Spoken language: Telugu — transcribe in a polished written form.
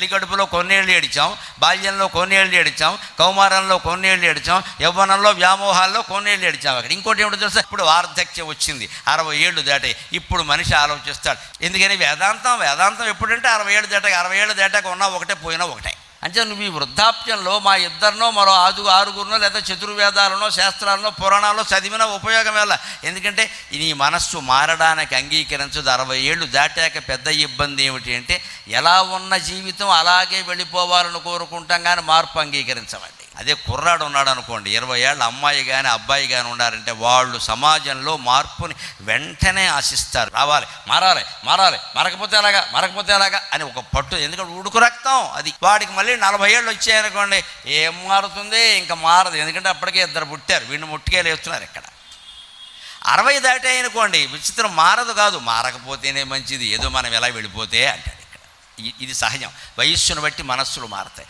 తల్లి కడుపులో కొన్నేళ్ళు ఏడిచాం, బాల్యంలో కొన్నేళ్ళు ఏడిచాం, కౌమారంలో కొన్నేళ్ళు ఏడిచాం, యవ్వనంలో వ్యామోహాల్లో కొన్నేళ్ళు ఏడిచాం. అక్కడ ఇంకోటి ఏమిటో తెలుసా, ఇప్పుడు వార్ధక్యం వచ్చింది, 60 ఏళ్ళు దాటాయి. ఇప్పుడు మనిషి ఆలోచిస్తాడు. ఎందుకని వేదాంతం ఎప్పుడంటే 60 ఏళ్ళు దాటాక, 60 ఏళ్ళు దాటాక ఉన్నా ఒకటే పోయినా ఒకటే. అంటే నువ్వు ఈ వృద్ధాప్యంలో మా ఇద్దరినో మరో 6 లేదా చతుర్వేదాలనో శాస్త్రాలనో పురాణాల్లో చదివిన ఉపయోగం వల్ల. ఎందుకంటే నీ మనస్సు మారడానికి అంగీకరించదు. 60 ఏళ్ళు దాటాక పెద్ద ఇబ్బంది ఏమిటి అంటే, ఎలా ఉన్న జీవితం అలాగే వెళ్ళిపోవాలని కోరుకుంటాం కానీ మార్పు అంగీకరించమండి. అదే కుర్రాడు ఉన్నాడు అనుకోండి, 20 ఏళ్ళ అమ్మాయి కానీ అబ్బాయి కానీ ఉన్నారంటే వాళ్ళు సమాజంలో మార్పుని వెంటనే ఆశిస్తారు. రావాలి, మారాలి, మరకపోతే ఎలాగా అని ఒక పట్టు. ఎందుకంటే ఉడుకు రక్తం అది. వాడికి మళ్ళీ 40 ఏళ్ళు వచ్చాయనుకోండి, ఏం మారుతుంది? ఇంకా మారదు. ఎందుకంటే అప్పటికే 2 పుట్టారు, వీడిని ముట్టుకేలు వేస్తున్నారు. ఇక్కడ 60 దాటాయనుకోండి, విచిత్రం మారదు కాదు, మారకపోతేనే మంచిది, ఏదో మనం ఎలా వెళ్ళిపోతే అంటాడు. ఇక్కడ ఇది సహజం. వయస్సును బట్టి మనస్సులు మారతాయి.